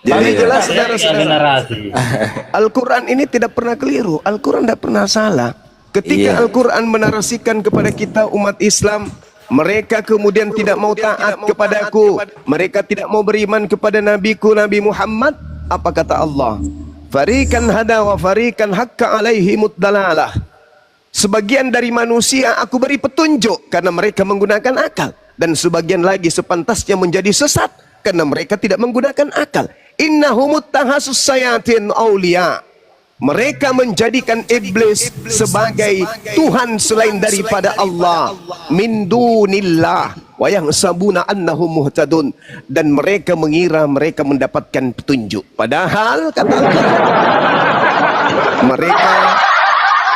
Jadi jelas Yang saudara-saudara, narasi. Al-Quran ini tidak pernah keliru. Al-Quran tidak pernah salah. Ketika Iya. Al-Quran menarasikan kepada kita umat Islam, mereka kemudian tidak mau taat kepadaku, mereka tidak mau beriman kepada nabiku Nabi Muhammad, apa kata Allah? Farikan hada wa farikan hakka alaihimud dalalah. Sebagian dari manusia aku beri petunjuk karena mereka menggunakan akal, dan sebagian lagi sepantasnya menjadi sesat karena mereka tidak menggunakan akal. Innahumut tahasus sayatin aulia. Mereka menjadikan iblis sebagai Tuhan selain daripada Allah. Min dunillah wa yahsabuna annahum muhtadun. Dan mereka mengira mereka mendapatkan petunjuk. Padahal kata Allah, mereka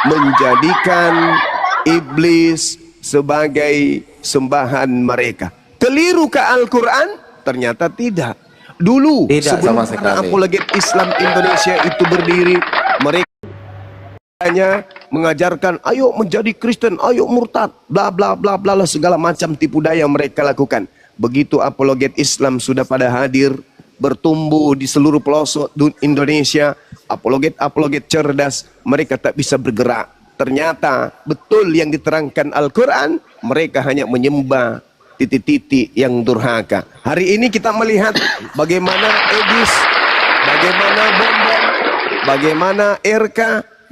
menjadikan iblis sebagai sembahan mereka. Kelirukah Al-Quran? Ternyata tidak. Dulu Tidak sebelum sama sekali. apologet Islam Indonesia itu berdiri, mereka hanya mengajarkan ayo menjadi Kristen, ayo murtad, bla bla bla bla, segala macam tipu daya mereka lakukan. Begitu apologet Islam sudah pada hadir, bertumbuh di seluruh pelosok Indonesia, apologet cerdas, mereka tak bisa bergerak. Ternyata betul yang diterangkan Al-Quran, mereka hanya menyembah titik-titik yang durhaka. Hari ini kita melihat bagaimana Edis, bagaimana Bonbon, bagaimana RK,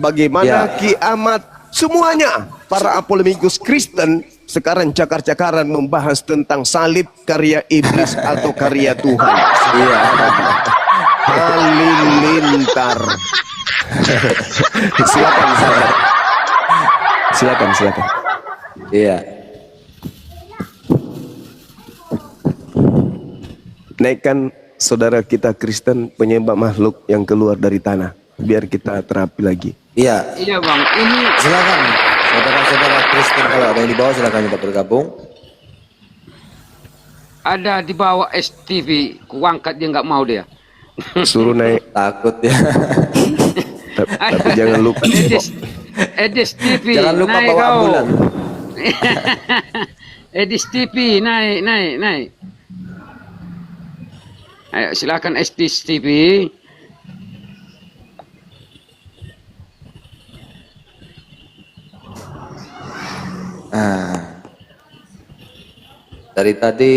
bagaimana Kiamat, semuanya para apologikus Kristen sekarang cakar-cakaran membahas tentang salib karya iblis atau karya Tuhan. Iya. Halilintar. Silakan. Iya. Naikkan saudara kita Kristen penyembah makhluk yang keluar dari tanah, biar kita terapi lagi. Iya. Iya bang, ini Silakan saudara-saudara Kristen, kalau ada yang di bawah silakan minta bergabung. ada di bawah STV, kuangkat dia nggak mau dia. Suruh naik, Takut ya. tapi jangan lupa. Edis TV, Jangan lupa naik bawa kau. ambulan. Edis TV, naik. Ayo silakan Edis TV. Dari tadi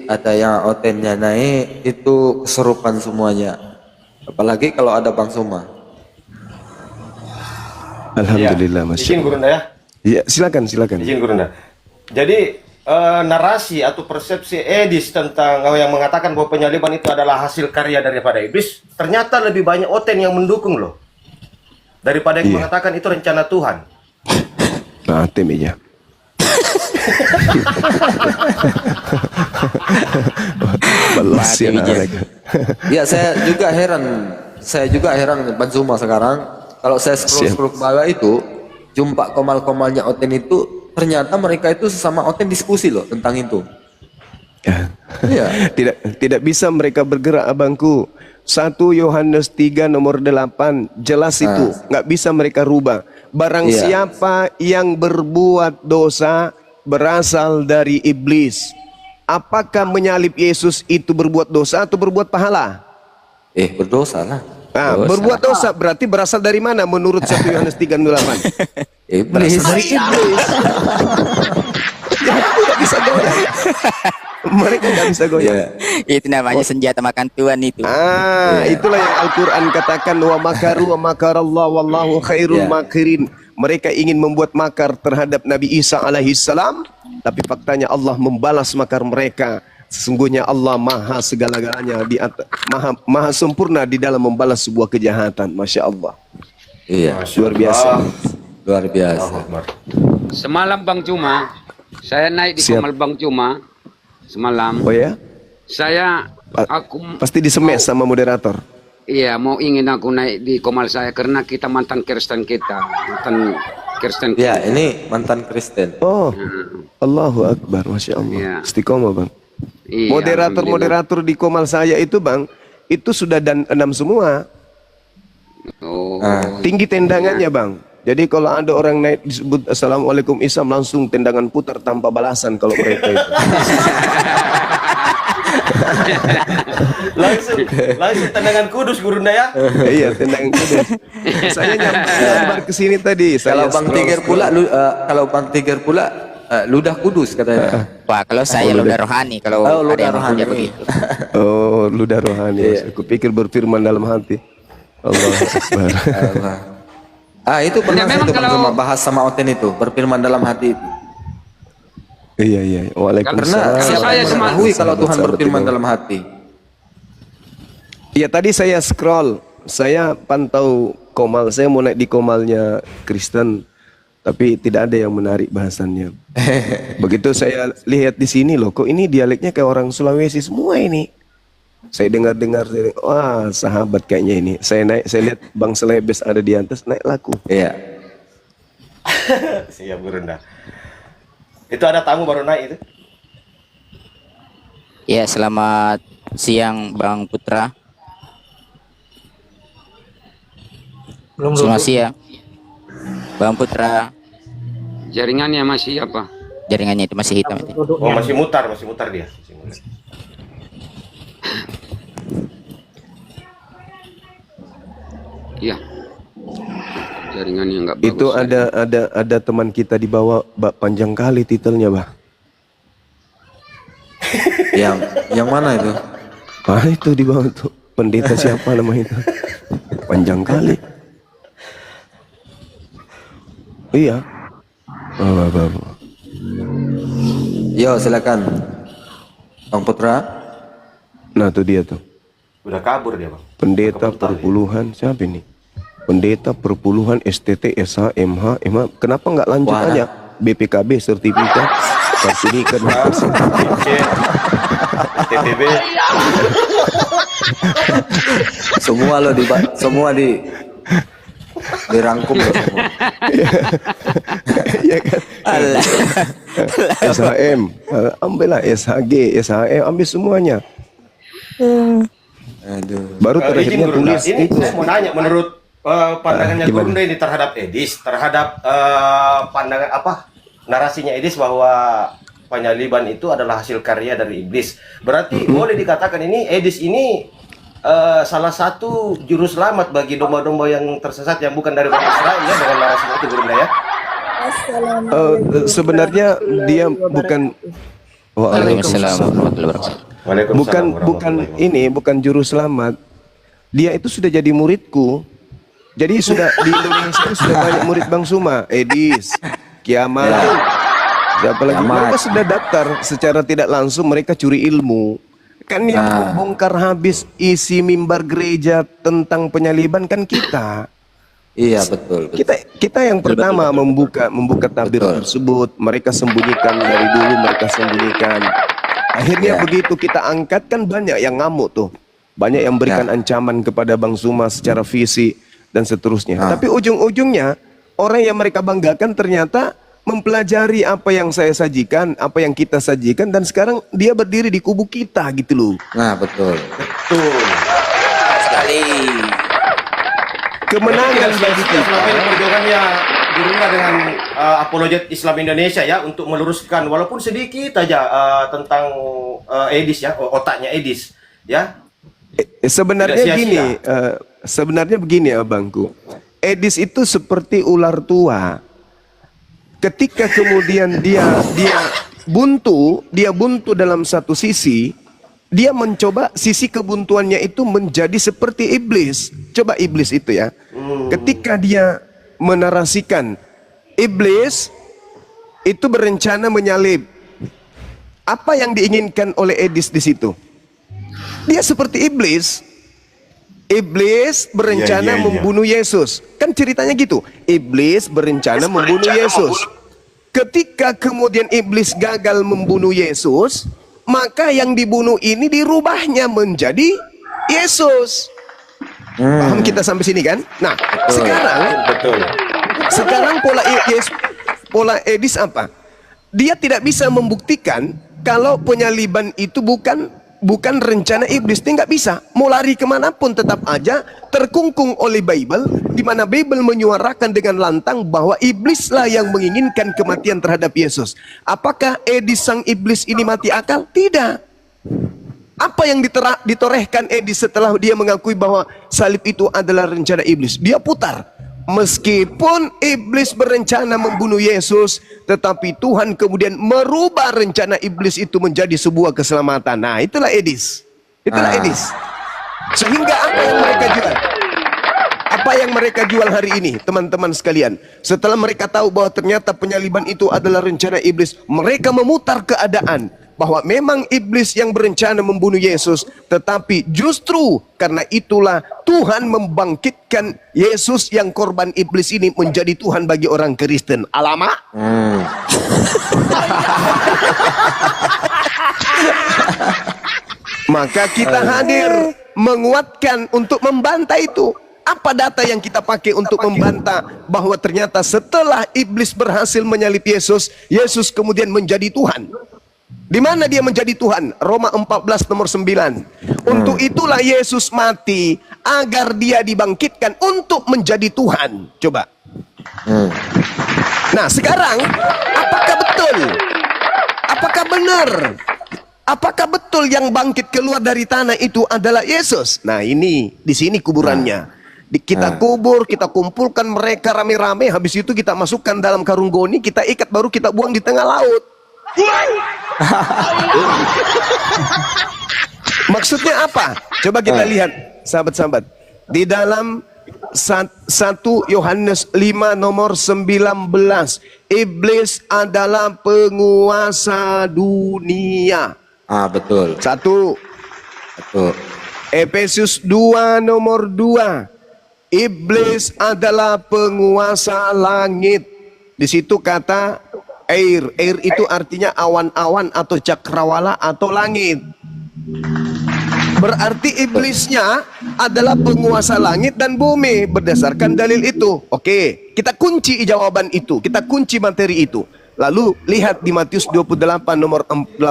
ada yang otennya naik, itu keserupan semuanya. Apalagi kalau ada Bang Suma. Alhamdulillah, Ya, Mas. izin Gurunda ya. Ya, silakan. Izin Gurunda. Jadi narasi atau persepsi Edis tentang yang mengatakan bahwa penyaliban itu adalah hasil karya daripada iblis, ternyata lebih banyak oten yang mendukung loh. Daripada yang mengatakan itu rencana Tuhan. Nah, tim aja. Balas ya, Ya, saya juga heran Bang Suma sekarang. Kalau saya scroll ke bawah itu, jumpa komal-komalnya oten itu, ternyata mereka itu sesama oten diskusi loh tentang itu. Ya. Iya. Tidak bisa mereka bergerak, abangku. 1 Yohanes 3 nomor 8 jelas itu, nggak bisa mereka rubah. Barang siapa yang berbuat dosa berasal dari iblis. Apakah menyalib Yesus itu berbuat dosa atau berbuat pahala? Berdosa lah. Nah, berbuat dosa berarti berasal dari mana menurut 1 Yohanes 3:8? Iblis. Dari iblis. Jadi tidak bisa goyah. Mereka nggak bisa goyah. Itu namanya senjata makan tuan itu. Itulah yang Al-Quran katakan, wa makaru wa makarallah wallahu khairul makirin. Mereka ingin membuat makar terhadap Nabi Isa alaihissalam, tapi faktanya Allah membalas makar mereka. Sesungguhnya Allah maha segala-galanya, maha sempurna di dalam membalas sebuah kejahatan. Masya Allah. Iya. Luar biasa. Luar biasa. Semalam Bang Cuma, saya naik di Komal Bang Cuma. Semalam. Oh ya? Aku Pasti disemes sama moderator. Iya, ingin aku naik di Komal saya karena kita mantan Kristen Kristen. Ya, ini mantan Kristen. Oh, Allahu Akbar, Masya Allah. Iya. Istiqomah, Bang. Iya, Moderator di Komal saya itu, Bang, itu sudah dan 6 semua. Oh. Tinggi tendangannya, Bang. Jadi kalau ada orang naik disebut Assalamualaikum Islam, langsung tendangan putar tanpa balasan kalau mereka itu. langsung langsung tendangan kudus Gurunda ya. Iya, tendangan kudus. Saya nyambar ke sini tadi. Kalau Saya Bang Tiger pula, kalau Bang Tiger pula ludah kudus katanya. Wah, kalau saya ludah rohani, kalau Oh, ada ludah yang rohani punya begitu. Oh, ludah rohani. Aku pikir berfirman dalam hati. Allah Akbar. Itu pernah Ya, memang itu Bang kalau- Zuma bahas sama Oten itu, berfirman dalam hati itu. Iya, iya. Karena Waalaikumsalam. siapa saya yang cuma- mengetahui kalau Tuhan Sahabat berfirman Ibu. dalam hati? Iya, tadi saya scroll. Saya pantau Komal. Saya mau naik di Komalnya Kristen. Tapi tidak ada yang menarik bahasannya. Begitu saya lihat di sini loh, kok ini dialeknya kayak orang Sulawesi semua ini. Saya dengar-dengar, wah sahabat kayaknya ini. Saya naik, saya lihat Bang Selebes ada di atas, naik laku. Iya. Siap Gurunda. Itu ada tamu baru naik itu. Ya, selamat siang Bang Putra. Selamat siang Bang Putra. Jaringannya masih apa? Jaringannya itu masih hitam itu. Oh, masih mutar dia. Masih mutar. Iya. Jaringannya nggak bagus. Itu ada teman kita di bawah, panjang kali titelnya, Bah. Yang mana itu? Ah, itu di bawah tuh. Pendeta siapa nama itu? Panjang kali. Iya. Oh. Yo, silakan. Bang Putra. Nah, tuh dia tuh. Udah kabur dia, Bang. Pendeta perpuluhan siapa ini? Pendeta perpuluhan STT SH MH MH. Kenapa nggak lanjut Wah, aja? BPKB sertifikat kartu nikah dan kartu. C, TTB. semua dirangkum loh semua. Iya kan? SHM, ambil lah SHG, SHM, ambil semuanya. Aduh. Baru Izin terakhirnya Gurunda, tulis ini itu. saya mau nanya menurut pandangannya Gimana? Gurunda ini terhadap Edis, terhadap pandangan narasinya Edis bahwa penyaliban itu adalah hasil karya dari iblis. Berarti boleh dikatakan ini Edis ini salah satu juru selamat bagi domba-domba yang tersesat yang bukan dari bangsa Israel ya, dengan narasinya itu Gurunda ya. Sebenarnya dia bukan. Waalaikumsalam warahmatullahi wabarakatuh. Waalaikumsalam Bukan warahmatullahi wabarakatuh. ini, bukan juru selamat. Dia itu sudah jadi muridku. Jadi sudah di Indonesia itu sudah banyak murid Bang Suma, Edis, Kiamat. Siapa lagi? Mereka sudah daftar secara tidak langsung, mereka curi ilmu. Kan yang membongkar habis isi mimbar gereja tentang penyaliban kan kita. Iya, betul. Kita yang pertama membuka tabir tersebut. Mereka sembunyikan dari dulu, mereka sembunyikan. Akhirnya begitu kita angkat kan banyak yang ngamuk tuh. Banyak yang berikan ancaman kepada Bang Suma secara fisik dan seterusnya. Tapi ujung-ujungnya orang yang mereka banggakan ternyata mempelajari apa yang saya sajikan, apa yang kita sajikan, dan sekarang dia berdiri di kubu kita gitu loh. Nah, betul. Betul. Sekali. Kemenangan bagi kita. Selama ini perjuangannya Gurunda dengan apologet Islam Indonesia ya untuk meluruskan walaupun sedikit aja tentang Edis ya, otaknya Edis ya. Sebenarnya Tidak sia-sia. gini, sebenarnya begini abangku. Edis itu seperti ular tua. Ketika kemudian dia buntu dalam satu sisi, dia mencoba sisi kebuntuannya itu menjadi seperti iblis. Coba iblis itu ya. Ketika dia menarasikan iblis itu berencana menyalib. Apa yang diinginkan oleh Edis di situ? Dia seperti iblis. Iblis berencana membunuh Yesus. Kan ceritanya gitu. Iblis berencana membunuh Yesus. Ketika kemudian iblis gagal membunuh Yesus, maka yang dibunuh ini dirubahnya menjadi Yesus. Paham kita sampai sini kan? Nah, sekarang pola Edis apa? Dia tidak bisa membuktikan kalau penyaliban itu bukan rencana iblis. Dia nggak bisa. Mau lari kemanapun tetap aja terkungkung oleh Bible, di mana Bible menyuarakan dengan lantang bahwa iblislah yang menginginkan kematian terhadap Yesus. Apakah Edis sang iblis ini mati akal? Tidak. Apa yang ditorehkan Edis setelah dia mengakui bahwa salib itu adalah rencana iblis? Dia putar. Meskipun iblis berencana membunuh Yesus, tetapi Tuhan kemudian merubah rencana iblis itu menjadi sebuah keselamatan. Nah, itulah Edis. Itulah Edis. Sehingga apa yang mereka jual? Apa yang mereka jual hari ini, teman-teman sekalian? Setelah mereka tahu bahwa ternyata penyaliban itu adalah rencana iblis, mereka memutar keadaan bahwa memang iblis yang berencana membunuh Yesus, tetapi justru karena itulah Tuhan membangkitkan Yesus yang korban iblis ini menjadi Tuhan bagi orang Kristen. Alamak. Maka kita hadir menguatkan untuk membantah itu. Apa data yang kita pakai untuk membantah bahwa ternyata setelah iblis berhasil menyalib Yesus, Yesus kemudian menjadi Tuhan? Di mana dia menjadi Tuhan? Roma 14 nomor 9. Untuk itulah Yesus mati agar dia dibangkitkan untuk menjadi Tuhan. Coba. Nah, sekarang apakah betul? Apakah benar? Apakah betul yang bangkit keluar dari tanah itu adalah Yesus? Nah, ini di sini kuburannya. Kita kubur, kita kumpulkan mereka rame-rame, habis itu kita masukkan dalam karung goni, kita ikat, baru kita buang di tengah laut. Maksudnya apa? Coba kita lihat, sahabat-sahabat. Di dalam 1 Yohanes 5 nomor 19, iblis adalah penguasa dunia. Betul. Betul. Efesus 2 nomor 2, iblis adalah penguasa langit. Di situ kata air. Air itu artinya awan-awan atau cakrawala atau langit. Berarti iblisnya adalah penguasa langit dan bumi berdasarkan dalil itu. Oke, kita kunci jawaban itu, kita kunci materi itu. Lalu lihat di Matius 28 nomor 18.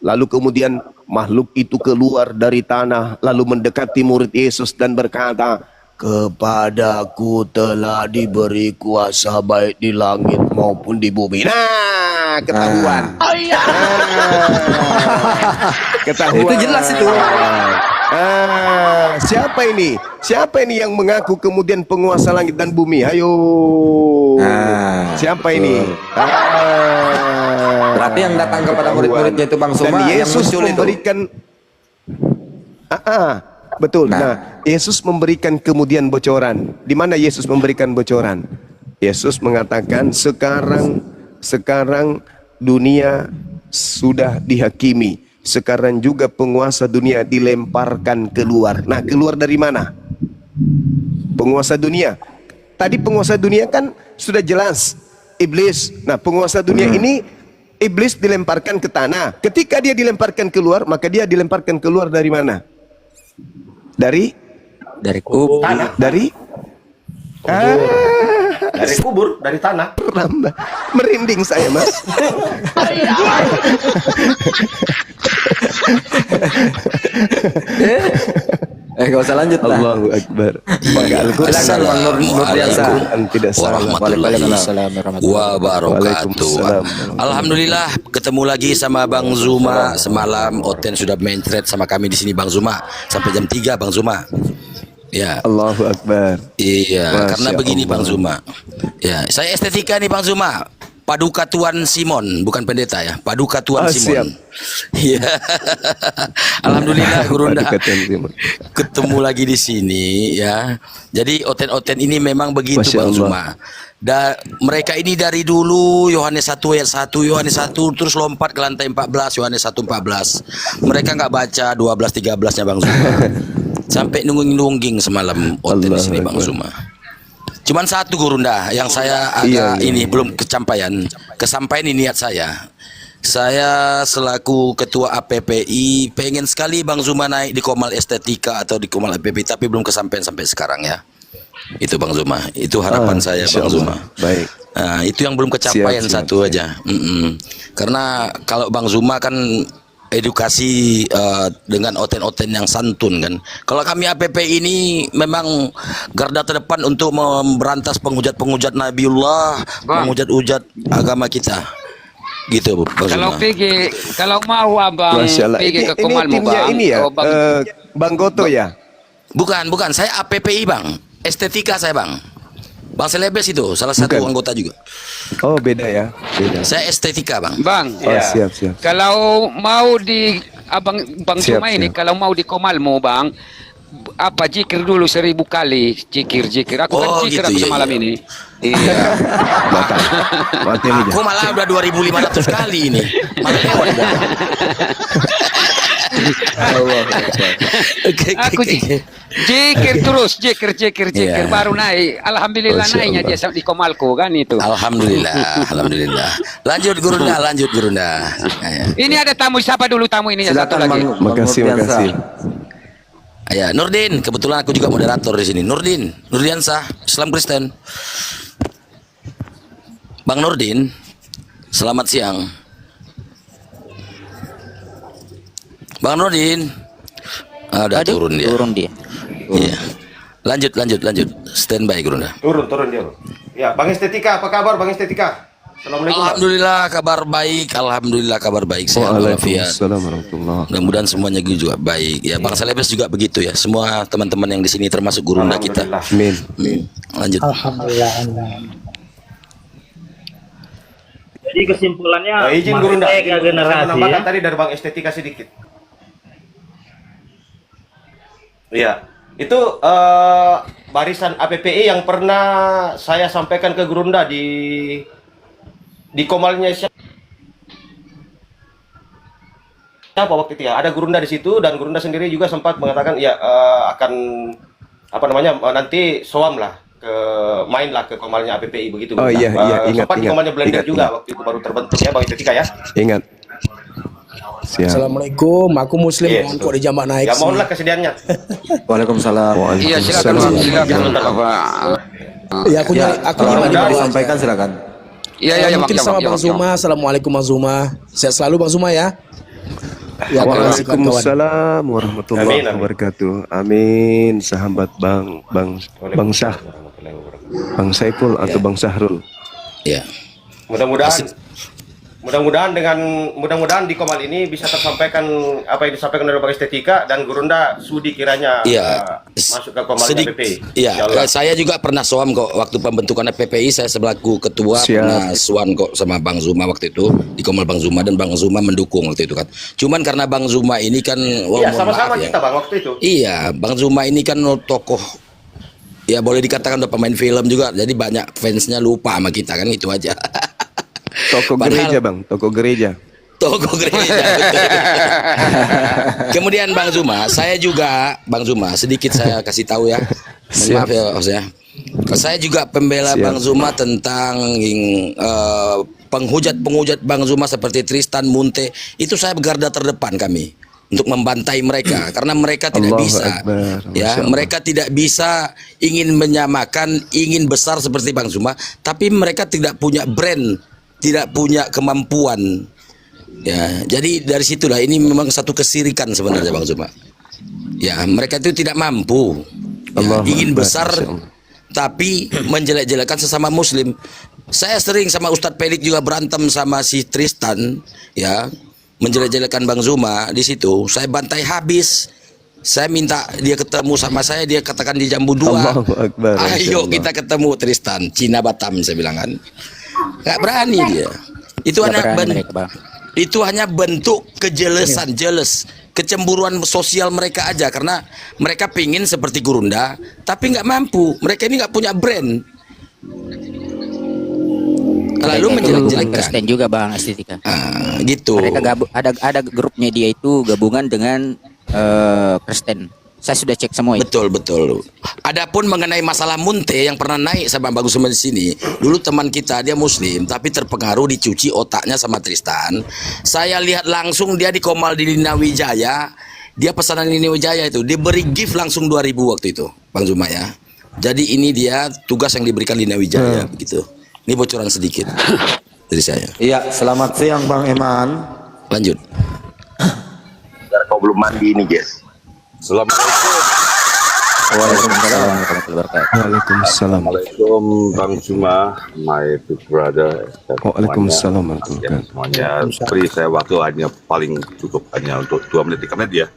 Lalu kemudian makhluk itu keluar dari tanah, lalu mendekati murid Yesus dan berkata, "Kepadaku telah diberi kuasa baik di langit maupun di bumi." Nah, ketahuan. Ketahuan. Itu jelas itu. Siapa ini? Siapa ini yang mengaku kemudian penguasa langit dan bumi? Ayo. Siapa ini? Berarti yang datang kepada murid-muridnya itu Bang Suma, dan Yesus yang muncul memberikan betul. Nah, Yesus memberikan kemudian bocoran. Di mana Yesus memberikan bocoran? Yesus mengatakan sekarang dunia sudah dihakimi. Sekarang juga penguasa dunia dilemparkan keluar. Nah, keluar dari mana? Penguasa dunia. Tadi penguasa dunia kan sudah jelas, iblis. Nah, penguasa dunia ini iblis dilemparkan ke tanah. Ketika dia dilemparkan keluar, maka dia dilemparkan keluar dari mana? Dari kubur. Tanah. Dari kubur, dari tanah. merinding saya, Mas. Gak usah lanjut lah. Allahu Akbar. Pakai Al-Quran. Al-Quran tidak salah. Warahmatullahi wabarakatuh. Alhamdulillah ketemu lagi sama Bang Zuma. Semalam Oten sudah main thread sama kami di sini Bang Zuma sampai jam 3 Bang Zuma. Ya. Allahu Akbar. Iya, Masya karena begini Allah. Bang Zuma. Ya, saya estetika nih Bang Zuma. Paduka Tuan Simon, bukan pendeta ya. Paduka Tuan Simon. Iya. Alhamdulillah Gurunda. Ketemu lagi di sini ya. Jadi oten-oten ini memang begitu Bang Zuma. Mereka ini dari dulu Yohanes 1 ayat 1, Yohanes 1 terus lompat ke lantai 14, Yohanes 1:14. Mereka nggak baca 12 13-nya Bang Zuma. Sampai nungging-nungging semalam oten di sini Bang Zuma. Cuman satu Gurunda yang saya agak ini belum kesampaian ini niat saya. Saya selaku ketua APPI pengen sekali Bang Zuma naik di Komal Estetika atau di Komal APPI, tapi belum kesampaian sampai sekarang ya. Itu Bang Zuma, itu harapan saya Bang Zuma. Baik. Nah, itu yang belum kecapaian satu aja. Karena kalau Bang Zuma kan edukasi dengan oten-oten yang santun kan. Kalau kami APP ini memang garda terdepan untuk memberantas penghujat-penghujat Nabiullah, penghujat-hujat agama kita. Gitu Bang Kalau Zuma. pergi, kalau mau abang Masya Allah. pergi ke Ini Komalmu timnya bang. ini ya, Oh, bang. Bang Goto ya. Bukan, saya APPI Bang. Estetika saya Bang. Bang Selebes itu salah satu Bukan. anggota juga. Oh beda ya, beda. Saya estetika Bang. Bang, Oh siap. kalau mau di abang Bang Siap, Zuma ini, siap. kalau mau di Komalmu bang, apa zikir dulu 1000 kali, zikir. Aku kan Oh, zikir gitu, aku iya, semalam iya. ini. Iya. Mati nih. Aku malah udah 2.500 kali ini. Malah lewat ya. Oke. Aku zikir terus, zikir. Iya. Baru naik. Alhamdulillah Masya naiknya Allah. dia di Komalku kan itu. Alhamdulillah. Lanjut Gurunda. Ayo. Ini ada tamu, siapa dulu tamu ini ya, satu Silakan lagi. Bang Nurdiansa. Makasih. Ya, Nurdin, kebetulan aku juga moderator di sini. Nurdiansah, Islam Kristen. Bang Nurdin, selamat siang. Bang Nurdin, udah Aduh, turun dia. Turun dia. Iya. Lanjut. Standby Gurunda. Turun dia, Bang. Ya, Bang Estetika, apa kabar Bang Estetika? Assalamualaikum. Bang. Alhamdulillah kabar baik. Sehat walafiat. Waalaikumsalam warahmatullahi. Mudah-mudahan semuanya juga baik. Ya, Bang Selebes juga begitu ya. Semua teman-teman yang di sini termasuk Gurunda kita. Alhamdulillah. Amin. Lanjut. Alhamdulillah. Jadi kesimpulannya Izin Gurunda, Merdeka saya generasi menambahkan ya. tadi dari Bang Estetika sedikit. Iya, itu barisan APPI yang pernah saya sampaikan ke Gurunda di Komalnya siapa waktu itu ya? Ada Gurunda di situ dan Gurunda sendiri juga sempat mengatakan ya akan nanti soam lah main lah ke Komalnya APPI begitu. Oh, Gurunda. iya, ingat, sempat di ingat, Komalnya Blender ingat, juga ingat. waktu itu baru terbentuk ya Bang Estetika ya. Ingat. Siap. Assalamualaikum, aku Muslim Iya, kok betul. di jambak naik. Ya mohonlah kesediaannya. Waalaikumsalam. Iya, silakan Bang, silakan. Ya aku nyari, aku Kalau nyari ada bawah. disampaikan silakan. Iya, Bang. Mungkin sama Bang Zuma. Assalamualaikum Bang Zuma. Sehat selalu Bang Zuma ya. Ya, terima kasih kawan-kawan. Waalaikumsalam warahmatullahi Amin, amin. wabarakatuh. Amin. Sahabat Bang Syah, Bang Saiful atau Bang Syahrul. Ya. Mudah-mudahan di Komal ini bisa tersampaikan apa yang disampaikan oleh Bang Estetika dan Gurunda sudi kiranya Iya. masuk ke Komal PPI. Iya, saya juga pernah soam kok waktu pembentukan PPI, saya selaku ketua Siap. pernah soan kok sama Bang Zuma waktu itu di Komal Bang Zuma, dan Bang Zuma mendukung waktu itu kan. Cuman karena Bang Zuma ini kan Iya, mohon sama-sama maaf ya. kita Bang waktu itu. Iya, Bang Zuma ini kan tokoh, ya boleh dikatakan udah pemain film juga, jadi banyak fansnya lupa sama kita kan, itu aja. Toko Padahal- gereja Bang, toko gereja. Toko gereja. Betul. Kemudian Bang Zuma, saya juga Bang Zuma sedikit saya kasih tahu ya. Mohon Siap. maaf ya maksudnya. Saya juga pembela Siap. Bang Zuma tentang penghujat Bang Zuma seperti Tristan Munte. Itu saya garda terdepan kami untuk membantai mereka karena mereka tidak Allahu bisa. Akbar. Ya, Masya Allah. mereka tidak bisa ingin menyamakan, ingin besar seperti Bang Zuma, tapi mereka tidak punya brand, tidak punya kemampuan. Ya, jadi dari situlah ini memang satu kesirikan sebenarnya Bang Zuma. Ya, mereka itu tidak mampu. Ya, Allahu ingin Akbar, besar Masya Allah. tapi menjelek-jelekan sesama muslim. Saya sering sama Ustadz Pelik juga berantem sama si Tristan, ya, menjelek-jelekan Bang Zuma di situ. Saya bantai habis. Saya minta dia ketemu sama saya, dia katakan di Jambu 2. Allahu Akbar, Masya Ayo Allah. kita ketemu Tristan, Cina Batam saya bilang kan. Nggak berani dia. Itu Nggak hanya berani mereka, Bang. itu hanya bentuk kejelesan, jealous, kecemburuan sosial mereka aja, karena mereka pingin seperti Gurunda tapi nggak mampu. Mereka ini nggak punya brand, lalu menjelek-jelekan. Kristen juga Bang Estetika. Gitu. Mereka ada grupnya dia itu gabungan dengan Kristen. Saya sudah cek semua itu. Betul. Adapun mengenai masalah Munte yang pernah naik sama Bang Zuma di sini, dulu teman kita dia Muslim tapi terpengaruh, dicuci otaknya sama Tristan. Saya lihat langsung dia di Komal di Lina Wijaya, dia pesanan Lina Wijaya itu diberi gift langsung 2.000 waktu itu, Bang Zuma ya. Jadi ini dia tugas yang diberikan Lina Wijaya begitu. Ini bocoran sedikit dari saya. Iya, selamat siang Bang Eman. Lanjut. Kau belum mandi ini, Jess. Assalamualaikum. Waalaikumsalam warahmatullahi wabarakatuh. Waalaikumsalam. Assalamualaikum Bang Zuma, my big brother. Dan Waalaikumsalam warahmatullahi wabarakatuh. semuanya beri saya waktu hanya paling cukup hanya untuk 2 menit 3 menit ya.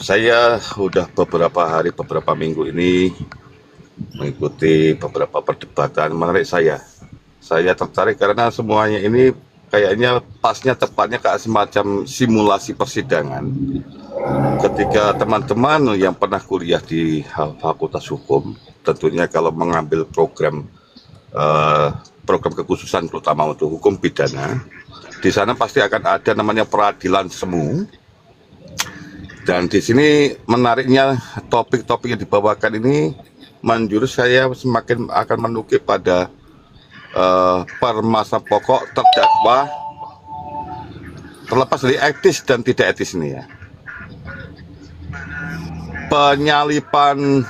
Saya sudah beberapa minggu ini mengikuti beberapa perdebatan menarik saya. Saya tertarik karena semuanya ini kayaknya tepatnya kayak semacam simulasi persidangan. Ketika teman-teman yang pernah kuliah di Fakultas Hukum, tentunya kalau mengambil program kekhususan terutama untuk hukum pidana, di sana pasti akan ada namanya peradilan semu. Dan di sini menariknya topik-topik yang dibawakan ini menjurus saya semakin akan menukik pada permasalahan pokok terdakwa terlepas dari etis dan tidak etis ini ya. Penyalipan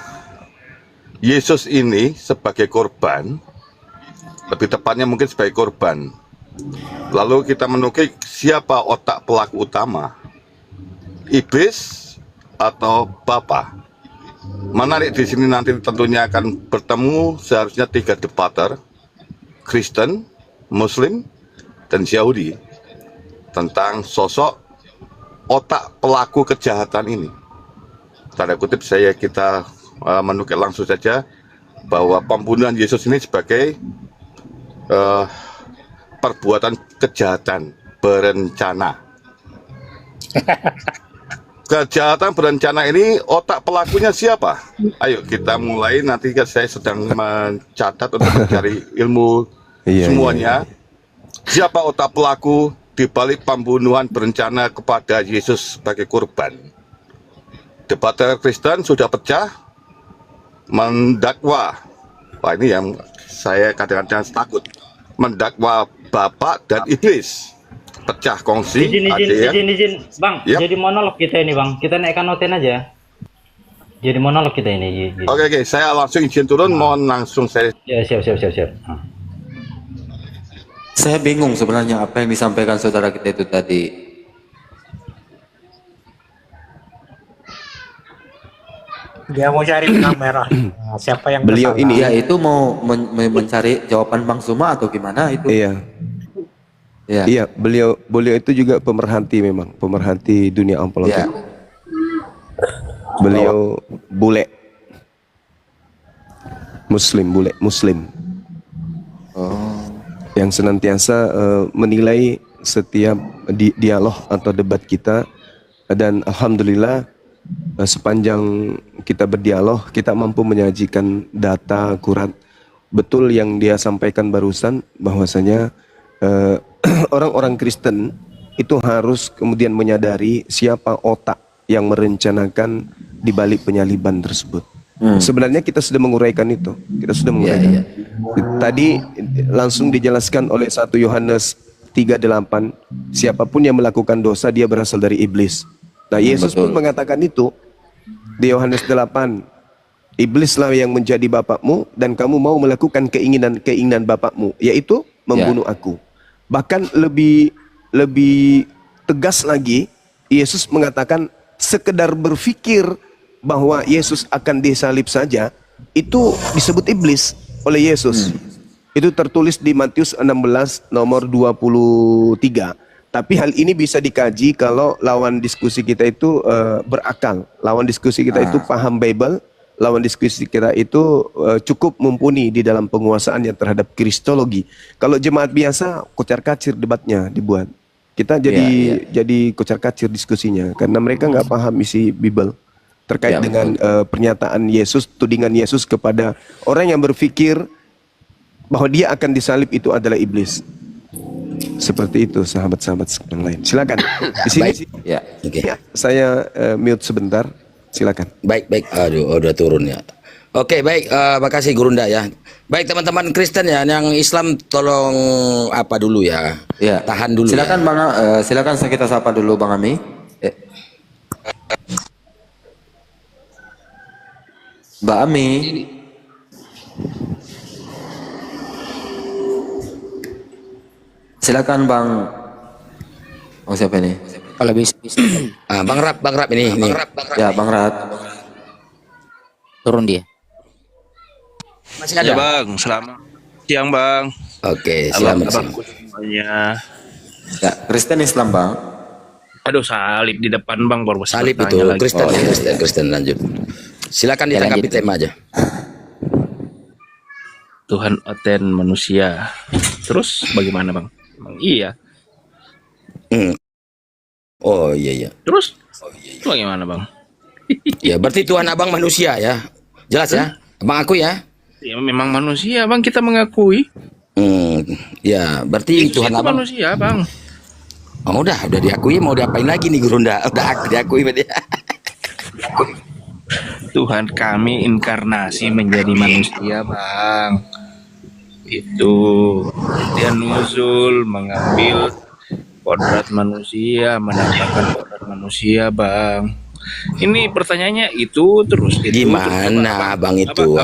Yesus ini sebagai korban, lebih tepatnya mungkin sebagai korban. Lalu kita menukik siapa otak pelaku utama, iblis atau Bapa. Menarik di sini nanti tentunya akan bertemu seharusnya 3 debater, Kristen, Muslim, dan Yahudi tentang sosok otak pelaku kejahatan ini. Tanda kutip kita menukik langsung saja bahwa pembunuhan Yesus ini sebagai perbuatan kejahatan berencana. Kejahatan berencana ini otak pelakunya siapa? Ayo kita mulai, nanti saya sedang mencatat untuk mencari ilmu semuanya. Siapa otak pelaku di balik pembunuhan berencana kepada Yesus sebagai korban? Debater Kristen sudah pecah, mendakwa. Wah, ini yang saya kadang-kadang takut. Mendakwa Bapak dan Iblis. Pecah kongsi. Izin, Bang. Yep. Jadi monolog kita ini, Bang. Kita naikkan noten aja. Jadi monolog kita ini. Oke, saya langsung izin turun, mohon langsung saya. Ya, siap. Saya bingung sebenarnya apa yang disampaikan saudara kita itu tadi. Dia mau cari benang merah. Nah, siapa yang Beliau bersalah? ini Ya itu mau mencari jawaban Bang Zuma atau gimana itu? Iya. Ya. Iya, beliau itu juga pemerhati memang, pemerhati dunia apologetik. Ya. Beliau bule. Muslim. Oh. Yang senantiasa menilai setiap dialog atau debat kita, dan alhamdulillah sepanjang kita berdialog kita mampu menyajikan data akurat betul yang dia sampaikan barusan, bahwasanya orang-orang Kristen itu harus kemudian menyadari siapa otak yang merencanakan di balik penyaliban tersebut. Sebenarnya kita sudah menguraikan itu. Tadi langsung dijelaskan oleh 1 Yohanes 3:8, siapapun yang melakukan dosa dia berasal dari iblis. Nah, Yesus pun mengatakan itu di Yohanes 8. Iblislah yang menjadi bapakmu dan kamu mau melakukan keinginan bapakmu, yaitu membunuh aku. Bahkan lebih tegas lagi, Yesus mengatakan sekedar berpikir bahwa Yesus akan disalib saja itu disebut iblis oleh Yesus. Itu tertulis di Matius 16 nomor 23. Tapi hal ini bisa dikaji kalau lawan diskusi kita itu berakal, lawan diskusi kita itu paham Bible, lawan diskusi kita itu cukup mumpuni di dalam penguasaannya terhadap kristologi. Kalau jemaat biasa kocar-kacir debatnya dibuat. Kita jadi kocar-kacir diskusinya karena mereka nggak paham isi Bible terkait dengan pernyataan Yesus, tudingan Yesus kepada orang yang berpikir bahwa dia akan disalib itu adalah iblis. Seperti itu sahabat-sahabat yang lain. Silakan. Di sini Ya, oke. ya, saya mute sebentar. Silakan. Baik. Aduh, udah turun ya. Oke, baik. Makasih Gurunda ya. Baik teman-teman Kristen ya, yang Islam tolong apa dulu ya. Ya. Tahan dulu. Silakan ya. Bang, silakan kita sapa dulu Bang Ami. Mbak Ami. Silakan Bang. Oh, siapa ini? Kalau bisa. Bang Rap ini. Ya, Bang Rat. turun dia. Masih ada? Bang, selamat siang Bang. Oke, selamat siang. Abangku semuanya. Ya, Kristen Islam bang. Aduh, salib di depan Bang baru Salib itu bertanya lagi. Kristen, Kristen lanjut. Silakan ditanggapi tema aja. Tuhan Oten manusia. Terus bagaimana Bang? Bang iya. Oh iya. Terus bagaimana Bang? Ya berarti Tuhan abang manusia ya. Jelas ya. Abang aku ya. Ya memang manusia Bang, kita mengakui. Ya berarti Itu Tuhan abang manusia Bang. Oh, udah diakui, mau diapain lagi nih Gurunda? Udah diakui berarti. Tuhan kami inkarnasi menjadi manusia Bang. Itu dia nuzul mengambil kodrat manusia, menambahkan kodrat manusia Bang. Ini pertanyaannya itu terus itu. Gimana abang itu?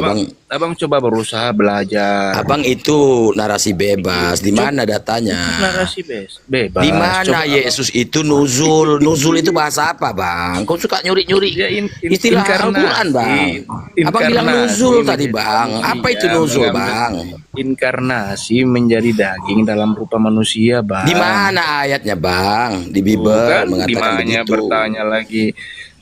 Abang coba berusaha belajar. Abang itu narasi bebas. Di mana datanya? Narasi bebas. Di mana Coba, Yesus itu nuzul? Nuzul itu bahasa apa, Bang? Kau suka nyuri-nyuri Ya, istilah inkarnasi. Al-Quran, Bang. Abang bilang nuzul tadi, Bang. Apa itu nuzul, Bang? Inkarnasi menjadi daging dalam rupa manusia, Bang. Di mana ayatnya, Bang? Di Bible mengatakan begitu. Bertanya lagi.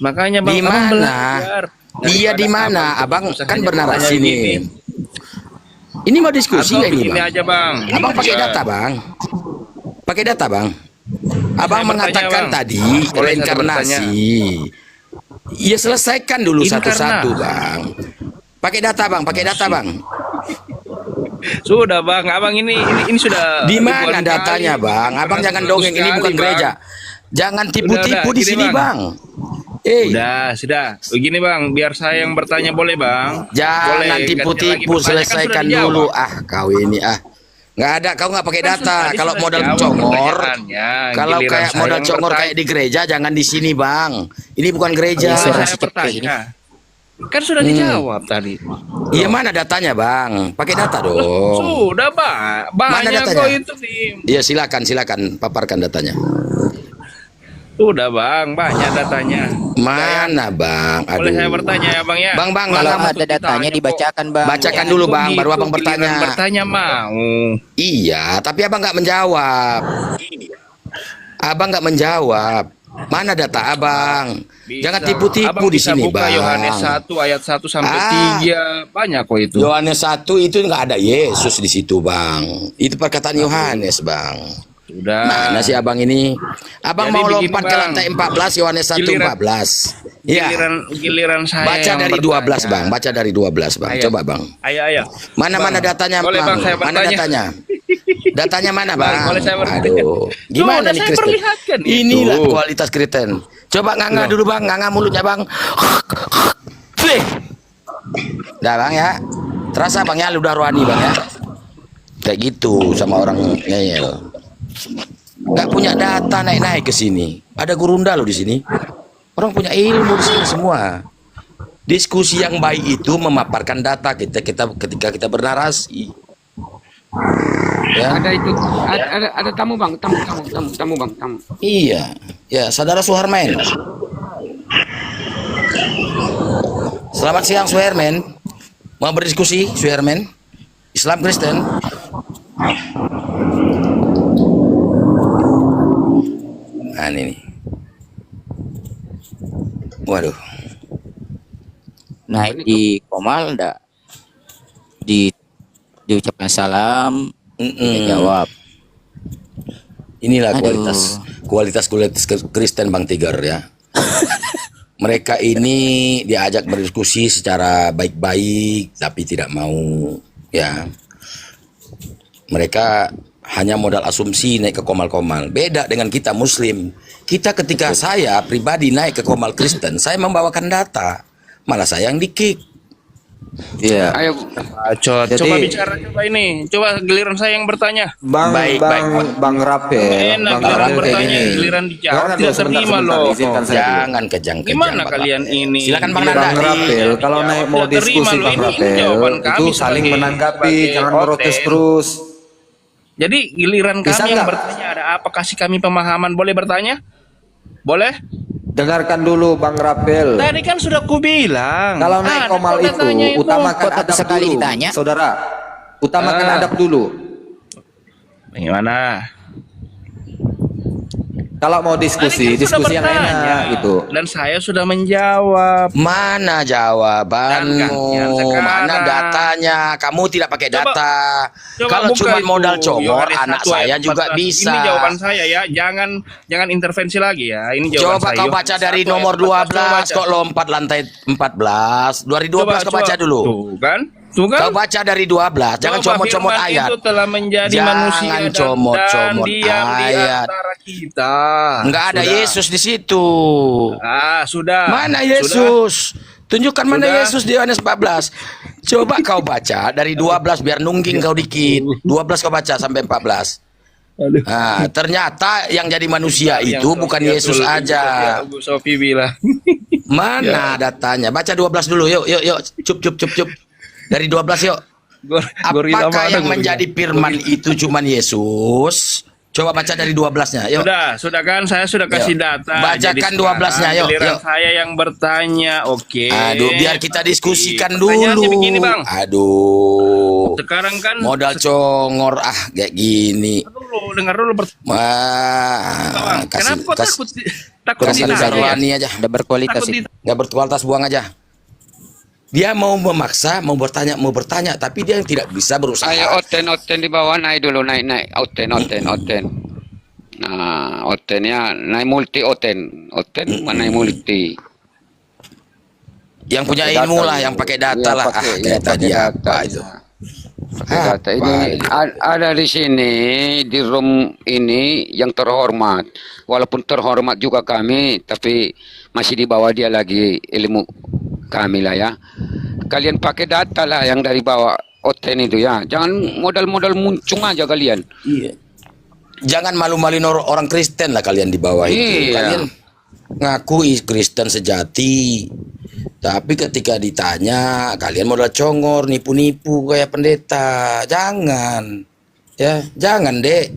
Makanya Bang, di Abang mana? belajar. Iya di mana? Abang kan bernarasi nih. Ini mau diskusi ya ini, Ini Bang? aja Bang. Abang pakai data, Bang. Pakai data, Bang. Abang Saya mengatakan bertanya, Bang. tadi Boleh saya reinkarnasi. Ya selesaikan dulu satu-satu, Bang. Pakai data, Bang. Pakai data, Bang. Sudah Bang, Abang ini sudah. Di mana ribuan datanya, kali. Bang? Abang jangan dongeng, ini bukan Bang. gereja. Jangan tipu-tipu Udah, di gini, sini, Bang. Bang. Sudah. Begini Bang, biar saya yang bertanya boleh Bang? Jangan Boleh, tipu-tipu, gantian lagi bertanya, kan selesaikan sudah dijawab. dulu. Kau ini nggak ada, kau nggak pakai Kan data. tadi Kalau sudah modal dijawab congor, pertanyaannya. kalau Giliran kayak saya modal yang congor bertanya. kayak di gereja, jangan di sini, Bang. Ini bukan gereja. Kalau Suara saya sedikit kayak gini. bertanya, kan sudah dijawab tadi. Iya mana datanya, Bang? Pakai data dong. Sudah Bang, Mana banyak datanya? kok itu di. Iya silakan paparkan datanya. Sudah Bang, banyak datanya. Mana, Bang? Boleh saya Aduh. bertanya ya Bang ya? Bang, Kalau nggak ada datanya dibacakan bang. Bacakan dulu, Bang, baru Abang bertanya. Bertanya mau. Iya, tapi Abang nggak menjawab. Abang nggak menjawab. Mana data Abang? Jangan tipu-tipu Abang di bisa sini, buka Bang. Yohanes 1 ayat 1 sampai 3. Banyak kok itu. Yohanes 1 itu nggak ada Yesus di situ, Bang. Itu perkataan Yohanes, Bang. Sudah. Mana sih Abang ini? Abang Jadi mau begini, lompat ke Bang. lantai 14 Yohanes 1:14. Iya. Giliran saya Baca yang dari 12, bertanya. Bang. Baca dari 12, Bang. Ayo. Coba, Bang. Ayo. Mana datanya, Boleh, Bang, saya Mana bertanya. datanya? Datanya mana, Bang? Boleh saya bertanya. Aduh. Gimana Sudah nih saya Kristen? perlihatkan itu. Inilah kualitas Kristen. Coba nganga dulu, Bang. Nganga mulutnya, Bang. Udah, Bang ya. Terasa, Bang ya, lu udah rohani, Bang ya. Kayak gitu sama orang ngeyel. Nggak punya data naik-naik ke sini. Ada gurunda loh di sini. Orang punya ilmu di sini semua. Diskusi yang baik itu memaparkan data ketika kita bernarasi. Ya. Ada itu, ada tamu Bang, tamu Bang. Iya, ya saudara Suherman. Selamat siang Suherman. Mau berdiskusi Suherman? Islam Kristen? Nah ini nih. Waduh. Naik di Komal enggak diucapkan salam, dia jawab. Inilah Aduh. kualitas Kristen Bang Tiger ya. Mereka ini diajak berdiskusi secara baik-baik tapi tidak mau ya. Mereka hanya modal asumsi naik ke Komal-Komal. Beda dengan kita Muslim. Kita ketika saya pribadi naik ke Komal Kristen, saya membawakan data. Malah saya yang di-kick. Iya. Ayo, Bacot. Jadi- Coba bicara coba ini. Coba giliran saya yang bertanya. Bang Rapel, Enak Bang giliran Rapel bertanya, ini. giliran dijawab Jangan tidak dulu, sebentar, terima sebentar, loh. izinkan saya dulu. Jangan kejang-kejang. Gimana Bapak. kalian ini? Silakan Bang Giliran Bang Nandari. Rapel, kalau dijawab naik mau tidak terima diskusi loh. Bang Ini Rapel, jawaban kami itu saling sebagai- menanggapi, sebagai jangan hotel. protes terus. Jadi giliran Bisa kami yang nggak? bertanya ada apa, kasih kami pemahaman. Boleh bertanya? Boleh? Dengarkan dulu Bang Rapel. Tadi kan sudah kubilang. Kalau naik komal itu utamakan Kok adab sekali dulu, ditanya? saudara. Utamakan adab dulu. Gimana? Kalau mau diskusi, Tadi kan sudah diskusi yang bertanya. enak gitu. Dan saya sudah menjawab. Mana Dan jawabanmu? gantian sekarang. Mana datanya? Kamu tidak pakai Coba- data. Coba Kalau buka cuma itu, modal congor, Yohanes anak 1 ayat saya juga 14. bisa. Ini jawaban saya ya, jangan intervensi lagi ya. Ini jawaban Coba saya. kau Yohanes baca dari 1 ayat nomor 14. 12, kok lompat lantai 14. Dari 12 kau baca dulu. Tuh kan? Tuh kan? Kau baca dari 12, jangan Bahwa comot-comot firman ayat. itu telah menjadi Jangan manusia dan comot-comot diam di ayat. antara kita. Enggak ada Sudah. Yesus di situ. Sudah. Mana Sudah. Yesus? Tunjukkan mana Sudah. Yesus di Yohanes 14. Coba kau baca dari 12 biar nungging kau dikit. 12 kau baca sampai 14. Nah, ternyata yang jadi manusia itu bukan Yesus aja. Bu Sofi bilang. Mana datanya? Baca 12 dulu. Yuk. Cup. Dari 12 yuk. Gorila Apakah mana, yang gorila? menjadi firman itu cuman Yesus? Coba baca dari 12-nya. Yuk. Sudah kan saya sudah kasih Yuk. data. Bacakan Jadi 12-nya, sekarang yuk. giliran saya yang bertanya. Oke. Aduh, biar kita diskusikan Pertanyaannya dulu. begini, Bang. Aduh. Sekarang kan Modal congor kayak gini. dengar dulu Wah, Kenapa kok takut kasih ditanya? Sarwani aja. Udah berkualitas Takut itu. Nggak berkualitas, buang aja. Dia mau memaksa, mau bertanya, tapi dia yang tidak bisa berusaha. Ayo oten di bawah, naik dulu, naik oten. Nah, otennya naik multi oten naik multi. Yang punya Pakai ilmu data lah, dulu. yang pakai data Iya, lah. pakai- Kayak iya, tadi pakai apa data. itu? Pakai data ini ada di sini di room ini yang terhormat. Walaupun terhormat juga kami, tapi masih di bawah dia lagi ilmu kami lah ya. Kalian pakai data lah yang dari bawah oten itu ya. Jangan modal-modal muncung aja kalian. Iya. Jangan malu-maluin orang Kristen lah kalian di bawah itu. Iya. Kalian ngakui Kristen sejati. Tapi ketika ditanya, kalian modal congor, nipu-nipu kayak pendeta. Jangan. Ya, jangan, Dek.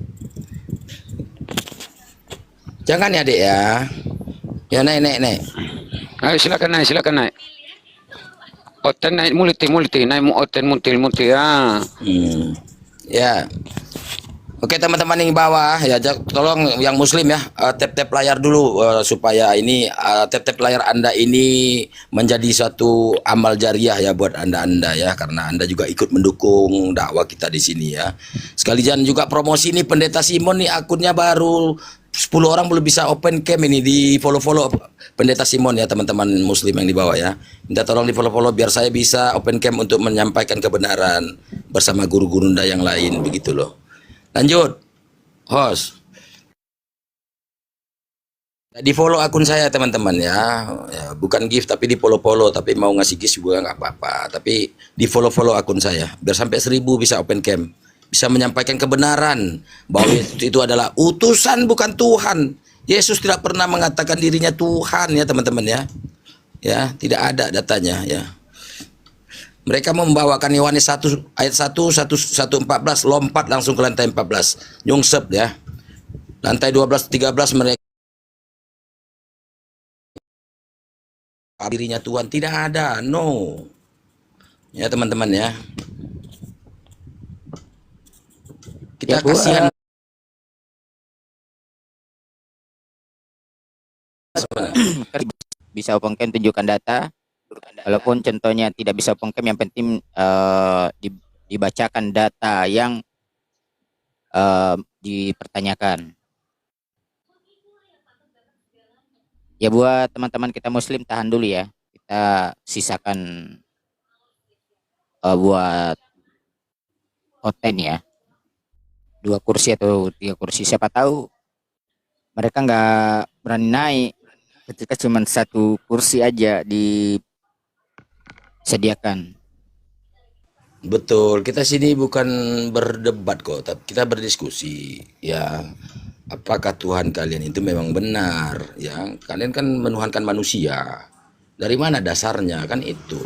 Jangan ya, Dek ya. Ya, naik. Ayo silakan naik. Oten naik multi, naik oten multi ya. Ya. Oke teman-teman yang di bawah ya, tolong yang muslim ya, tap layar dulu supaya ini tap layar Anda ini menjadi suatu amal jariah ya buat Anda ya, karena Anda juga ikut mendukung dakwah kita di sini ya. Sekalian juga promosi nih Pendeta Simon nih, akunnya baru 10 orang belum bisa open cam ini, di follow Pendeta Simon ya teman-teman muslim yang di bawah ya. Minta tolong di follow biar saya bisa open cam untuk menyampaikan kebenaran bersama guru-guru yang lain begitu loh. Lanjut, host. Di follow akun saya teman-teman ya. Bukan gift tapi di follow, tapi mau ngasih gift juga nggak apa-apa. Tapi di follow akun saya biar sampai 1000 bisa open cam, bisa menyampaikan kebenaran bahwa itu adalah utusan bukan Tuhan. Yesus tidak pernah mengatakan dirinya Tuhan ya teman-teman ya. Ya, tidak ada datanya ya. Mereka membawakan Yohanes 1 ayat 1 lompat langsung ke lantai 14. Nyungsep ya. Lantai 12 13 mereka dirinya Tuhan, tidak ada. No. Ya teman-teman ya. Kita Ya, Bu, kasihan bisa open cam, tunjukkan data. Walaupun contohnya tidak bisa open cam, yang penting dibacakan data yang dipertanyakan. Ya buat teman-teman kita muslim, tahan dulu ya. Kita sisakan buat oten ya. 2 kursi atau 3 kursi. Siapa tahu mereka nggak berani naik ketika cuma 1 kursi aja disediakan. betul. Kita sini bukan berdebat kok, tapi kita berdiskusi ya. Apakah Tuhan kalian itu memang benar ya? Kalian kan menuhankan manusia. Dari mana dasarnya kan itu?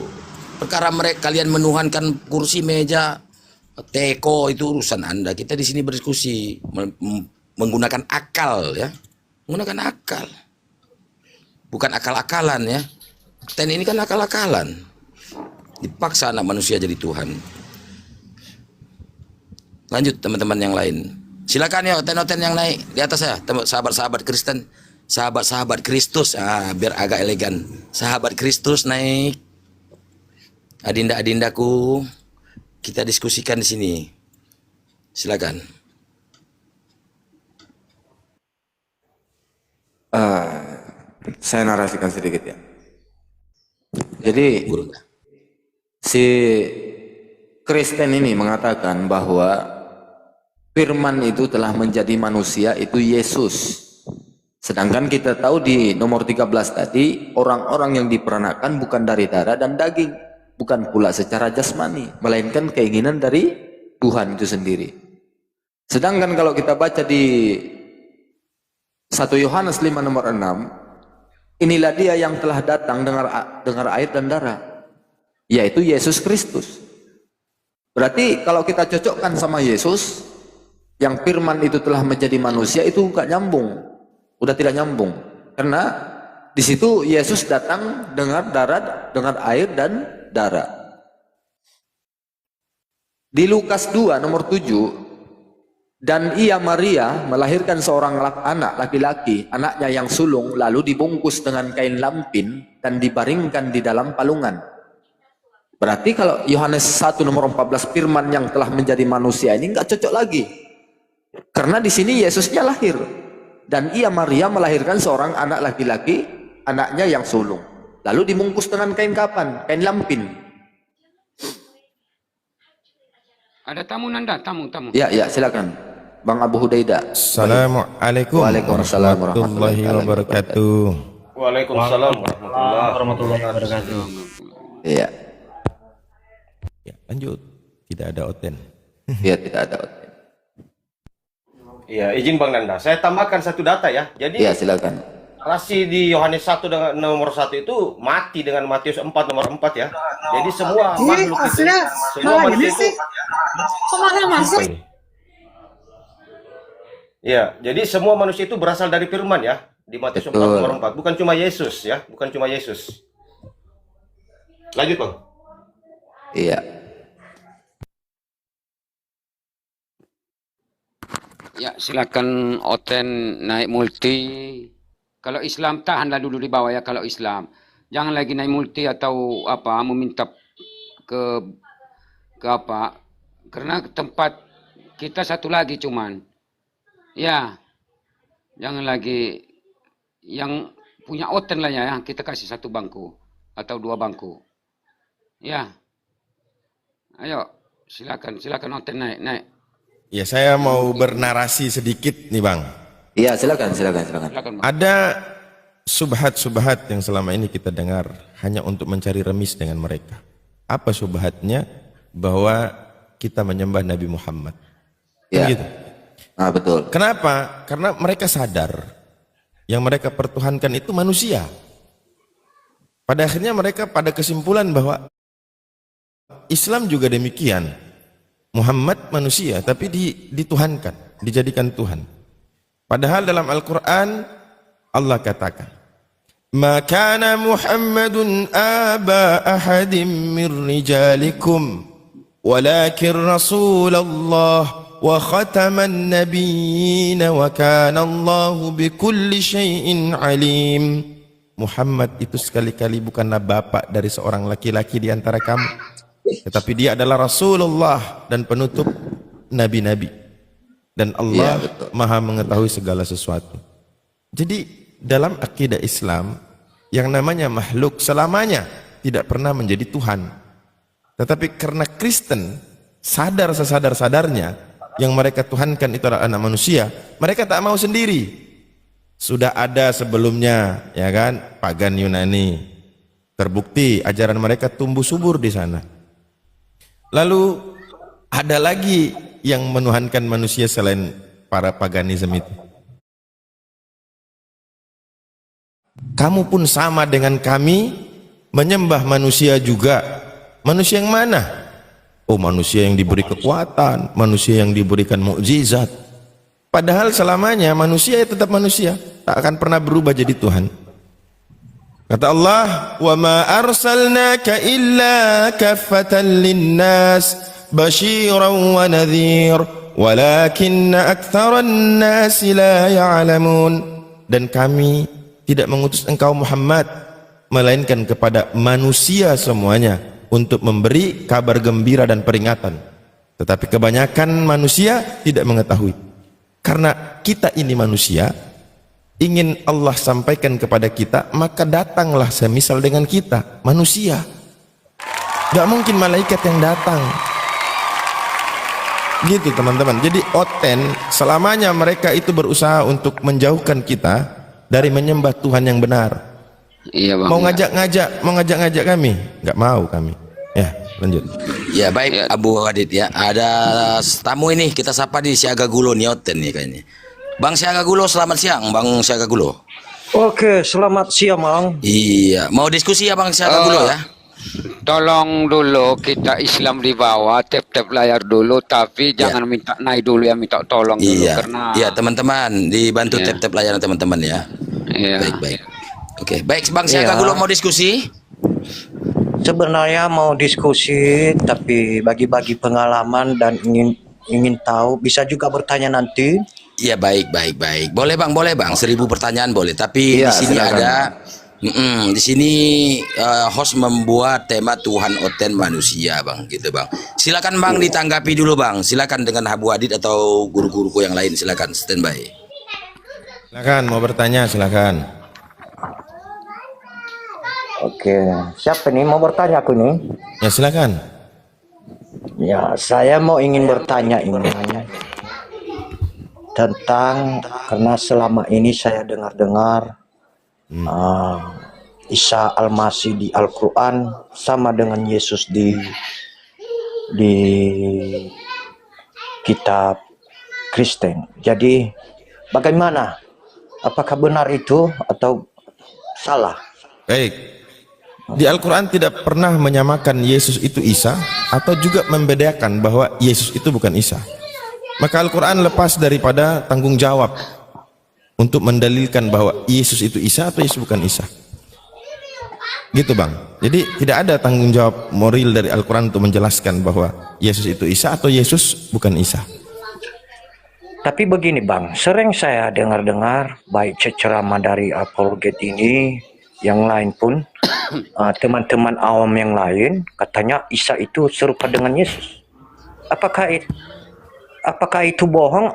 Perkara mereka kalian menuhankan kursi, meja, teko itu urusan Anda. Kita di sini berdiskusi menggunakan akal ya. Menggunakan akal. bukan akal-akalan ya. Ten ini kan akal-akalan. Dipaksa anak manusia jadi Tuhan. Lanjut teman-teman yang lain. Silakan ya oten-oten yang naik di atas ya, sahabat-sahabat Kristen, sahabat-sahabat Kristus. Biar agak elegan. Sahabat Kristus naik. Adinda-adindaku, kita diskusikan di sini. Silakan. Saya narasikan sedikit ya. Jadi si Kristen ini mengatakan bahwa Firman itu telah menjadi manusia, itu Yesus. Sedangkan kita tahu di nomor 13 tadi, orang-orang yang diperanakan bukan dari darah dan daging, bukan pula secara jasmani, melainkan keinginan dari Tuhan itu sendiri. Sedangkan kalau kita baca di 1 Yohanes 5 nomor 6, inilah dia yang telah datang dengar air dan darah, yaitu Yesus Kristus. Berarti kalau kita cocokkan sama Yesus, yang firman itu telah menjadi manusia, itu nggak nyambung, udah tidak nyambung, karena di situ Yesus datang dengan air dan darah. Di Lukas 2 nomor 7, dan ia Maria melahirkan seorang anak laki-laki, anaknya yang sulung, lalu dibungkus dengan kain lampin dan dibaringkan di dalam palungan. Berarti kalau Yohanes 1 nomor 14, firman yang telah menjadi manusia ini nggak cocok lagi. Karena di sini Yesusnya lahir, dan ia Maria melahirkan seorang anak laki-laki, anaknya yang sulung, lalu dibungkus dengan kain kapan? Kain lampin. Ada tamu Nanda, tamu. Ya, silakan. Bang Abu Hudaida. Assalamualaikum warahmatullahi wabarakatuh. Waalaikumsalam warahmatullahi wabarakatuh. Iya. Ya, lanjut. Tidak ada oten. Iya, tidak ada oten. Iya, izin Bang Nanda. Saya tambahkan satu data ya. Jadi ya, silakan. narasi di Yohanes 1 dengan nomor 1 itu mati dengan Matius 4 nomor 4 ya. Jadi semua makhluk itu, semua manusia itu masuk. Ya, jadi semua manusia itu berasal dari firman ya. Di Matius 4 nomor 4. Bukan cuma Yesus ya, bukan cuma Yesus. Lanjut Bang. Iya. Ya, silakan oten naik multi. Kalau Islam tahanlah dulu di bawah ya. Kalau Islam jangan lagi naik multi atau apa meminta ke apa, karena tempat kita satu lagi cuman ya, jangan lagi yang punya oten lah ya, kita kasih satu bangku atau dua bangku ya. Ayo silakan oten naik. Ya, saya mau bernarasi sedikit nih Bang. Iya, silakan. Ada subhat-subhat yang selama ini kita dengar hanya untuk mencari remis dengan mereka. Apa subhatnya? Bahwa kita menyembah Nabi Muhammad. Ya. Kan gitu. Betul. Kenapa? Karena mereka sadar yang mereka pertuhankan itu manusia. Pada akhirnya mereka pada kesimpulan bahwa Islam juga demikian. Muhammad manusia tapi dituhankan, dijadikan Tuhan. Padahal dalam Al-Quran Allah katakan, "Ma kana Muhammadun aba ahadin min rijalikum, walakin Rasulullah wa khataman nabiyyin wa kana Allahu bikulli syai'in alim." Muhammad itu sekali-kali bukanlah bapak dari seorang laki-laki di antara kamu, tetapi dia adalah Rasulullah dan penutup nabi-nabi, dan Allah maha mengetahui segala sesuatu. Jadi dalam akidah Islam yang namanya makhluk selamanya tidak pernah menjadi Tuhan. Tetapi karena Kristen sadar sesadar-sadarnya yang mereka tuhankan itu adalah anak manusia, mereka tak mau sendiri. Sudah ada sebelumnya ya kan, pagan Yunani, terbukti ajaran mereka tumbuh subur di sana. Lalu ada lagi yang menuhankan manusia selain para paganisme itu. Kamu pun sama dengan kami menyembah manusia juga. Manusia yang mana? Oh, manusia yang diberi kekuatan, manusia yang diberikan mukjizat. Padahal selamanya manusia tetap manusia, tak akan pernah berubah jadi Tuhan. Kata Allah, "Wa ma arsalnaka illa kaffatan linnas basyiran wa nadhir, walakinna aktsaran nasi la ya'lamun." Dan kami tidak mengutus engkau Muhammad melainkan kepada manusia semuanya untuk memberi kabar gembira dan peringatan. Tetapi kebanyakan manusia tidak mengetahui. Karena kita ini manusia, ingin Allah sampaikan kepada kita, maka datanglah semisal dengan kita, manusia. Gak mungkin malaikat yang datang. Gitu teman-teman. Jadi oten, selamanya mereka itu berusaha untuk menjauhkan kita dari menyembah Tuhan yang benar. Iya bang. Mau ngajak-ngajak kami, nggak mau kami. Ya, lanjut. Ya baik Abu Hadid ya. Ada tamu ini kita sapa di Siaga Gulo nih oten nih kayaknya. Bang Siaga Gulo, selamat siang Bang Siaga Gulo. Oke, selamat siang, Bang. Iya, mau diskusi ya Bang Siaga Gulo ya? Tolong dulu kita Islam di bawah, tap-tap layar dulu, tapi jangan minta naik dulu ya, minta tolong dulu karena iya teman-teman dibantu tap-tap layar teman-teman ya. Iya. Baik. Oke, baik Bang Siaga Gulo mau diskusi? Sebenarnya mau diskusi, tapi bagi-bagi pengalaman dan ingin tahu, bisa juga bertanya nanti. Iya baik. Boleh bang, 1000 pertanyaan boleh. Tapi di sini silakan. ada, di sini host membuat tema Tuhan Oten manusia bang, gitu bang. Silakan bang ditanggapi dulu bang. Silakan dengan Abu Hadid atau guru-guruku yang lain. Silakan standby. Silakan mau bertanya silakan. Oke, siapa nih mau bertanya aku nih? Ya silakan. Ya, saya ingin bertanya ini tentang, karena selama ini saya dengar-dengar Isa Al-Masih di Al-Quran sama dengan Yesus di kitab Kristen. Jadi bagaimana? Apakah benar itu atau salah? Baik. Di Al-Quran tidak pernah menyamakan Yesus itu Isa atau juga membedakan bahwa Yesus itu bukan Isa. Maka Al-Quran lepas daripada tanggung jawab untuk mendalilkan bahwa Yesus itu Isa atau Yesus bukan Isa. Gitu bang. Jadi tidak ada tanggung jawab moral dari Al-Quran untuk menjelaskan bahwa Yesus itu Isa atau Yesus bukan Isa. Tapi begini bang, sering saya dengar-dengar baik ceramah dari apologet ini, yang lain pun, teman-teman awam yang lain, katanya Isa itu serupa dengan Yesus. Apakah itu bohong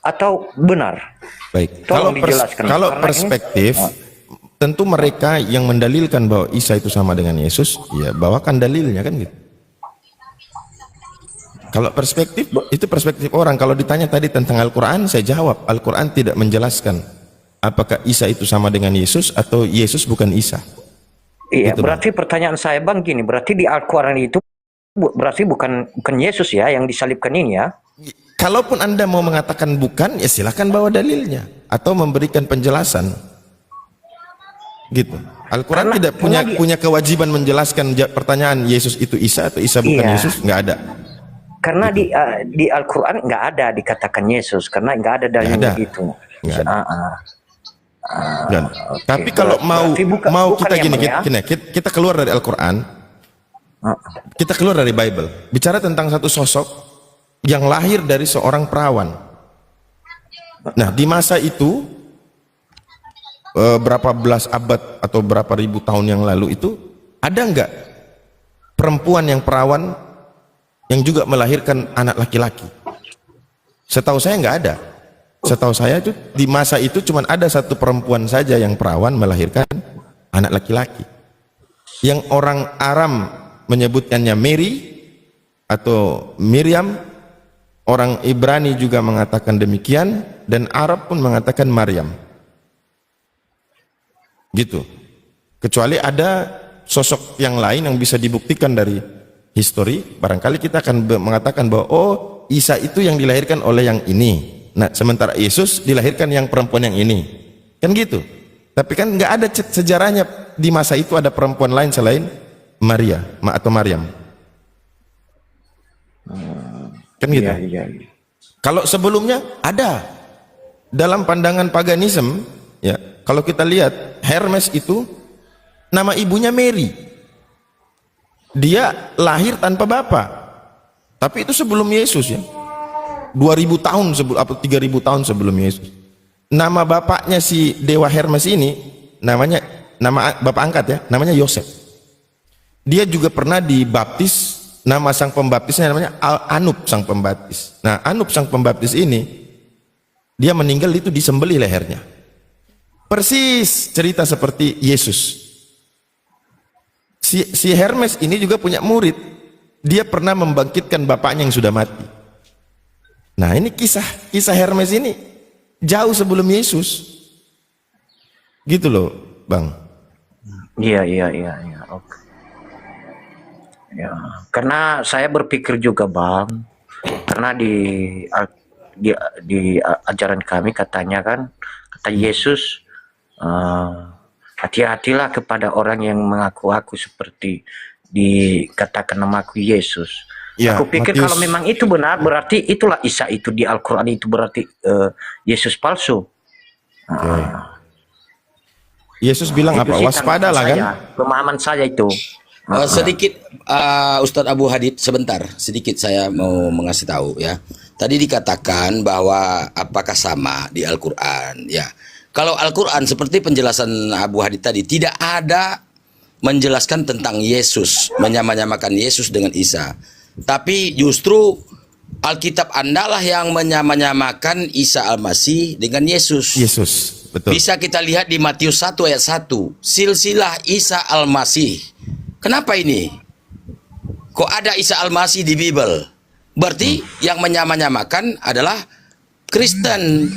atau benar? Baik. Tolong dijelaskan. Kalau Karena perspektif, tentu mereka yang mendalilkan bahwa Isa itu sama dengan Yesus, ya bawakan dalilnya kan gitu. Kalau perspektif, itu perspektif orang. Kalau ditanya tadi tentang Al-Quran, saya jawab, Al-Quran tidak menjelaskan apakah Isa itu sama dengan Yesus atau Yesus bukan Isa. Iya, gitu, berarti pertanyaan saya bang gini, berarti di Al-Quran itu berarti bukan Yesus ya yang disalibkan ini ya? Kalaupun Anda mau mengatakan bukan, ya silakan bawa dalilnya atau memberikan penjelasan. Gitu. Al-Quran tidak punya kewajiban menjelaskan pertanyaan Yesus itu Isa atau Isa bukan Yesus, nggak ada. Karena di Al-Quran nggak ada dikatakan Yesus, karena nggak ada dalilnya gitu. Nggak ada. Tapi kalau mau kita gini, kita keluar dari Al-Quran, kita keluar dari Bible, bicara tentang satu sosok yang lahir dari seorang perawan. Nah, di masa itu berapa belas abad atau berapa ribu tahun yang lalu itu ada nggak perempuan yang perawan yang juga melahirkan anak laki-laki? Setahu saya nggak ada. Setahu saya itu di masa itu cuma ada satu perempuan saja yang perawan melahirkan anak laki-laki. Yang orang Aram menyebutkannya Mary atau Miriam, orang Ibrani juga mengatakan demikian, dan Arab pun mengatakan Maryam. Gitu. Kecuali ada sosok yang lain yang bisa dibuktikan dari histori, barangkali kita akan mengatakan bahwa oh, Isa itu yang dilahirkan oleh yang ini. Nah, sementara Yesus dilahirkan yang perempuan yang ini. Kan gitu. Tapi kan nggak ada sejarahnya di masa itu ada perempuan lain selain Maria atau Maryam. Kan gitu. Kalau sebelumnya ada. Dalam pandangan paganisme, ya, kalau kita lihat Hermes itu nama ibunya Mary. Dia lahir tanpa bapak. Tapi itu sebelum Yesus ya. 2000 tahun sebelum atau 3000 tahun sebelum Yesus. Nama bapaknya si dewa Hermes ini nama bapak angkat ya, namanya Yosef. Dia juga pernah dibaptis, nama sang pembaptisnya namanya Anup sang pembaptis. Nah, Anup sang pembaptis ini dia meninggal itu disembelih lehernya. Persis cerita seperti Yesus. Si Hermes ini juga punya murid. Dia pernah membangkitkan bapaknya yang sudah mati. Nah, ini kisah Hermes ini jauh sebelum Yesus. Gitu loh, Bang. Iya. Oke. Ya, karena saya berpikir juga, Bang, karena di ajaran kami katanya kan, kata Yesus, hati-hatilah kepada orang yang mengaku-aku seperti dikatakan namaku Yesus. Ya, aku pikir Matius, kalau memang itu benar, berarti itulah Isa itu di Al-Quran itu berarti Yesus palsu. Yesus bilang apa? Waspadalah kan? Pemahaman saya itu. Sedikit Ustadz Abu Hadid, sebentar, sedikit saya mau mengasih tahu ya. Tadi dikatakan bahwa apakah sama di Al-Quran ya. Kalau Al-Quran seperti penjelasan Abu Hadid tadi, tidak ada menjelaskan tentang Yesus, menyamakan Yesus dengan Isa. Tapi justru Alkitab Andalah yang menyamakan Isa Al-Masih dengan Yesus. Yesus, betul. Bisa kita lihat di Matius 1 ayat 1, silsilah Isa Al-Masih. Kenapa ini? Kok ada Isa Al-Masih di Bible? Berarti yang menyamakan adalah Kristen.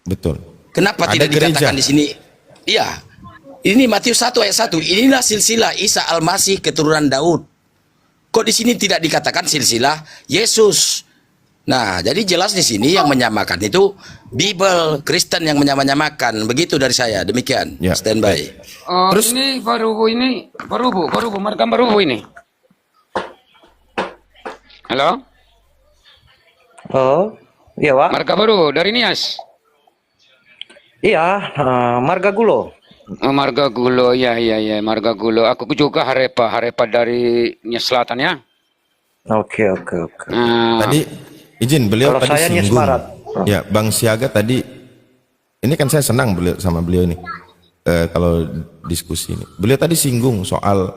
Betul. Kenapa ada tidak dikatakan di sini? Iya. Ini Matius 1 ayat 1. Inilah silsilah Isa Al-Masih keturunan Daud. Kok di sini tidak dikatakan silsilah Yesus? Nah, jadi jelas di sini yang menyamakan itu Bible, Kristen yang menyamakan. Begitu dari saya. Demikian. Ya. Standby. Terus ini baru marga baru ini. Halo? Oh, iya, Pak. Marga baru dari Nias. Iya, Marga Gulo. Marga Gulo, ya, Marga Gulo. Aku juga Harepa dari Nias Selatan ya. Oke. Tadi izin beliau kalau tadi saya Nias singgung. Barat. Ya, Bang Siaga tadi, ini kan saya senang sama beliau ini. Kalau diskusi ini, beliau tadi singgung soal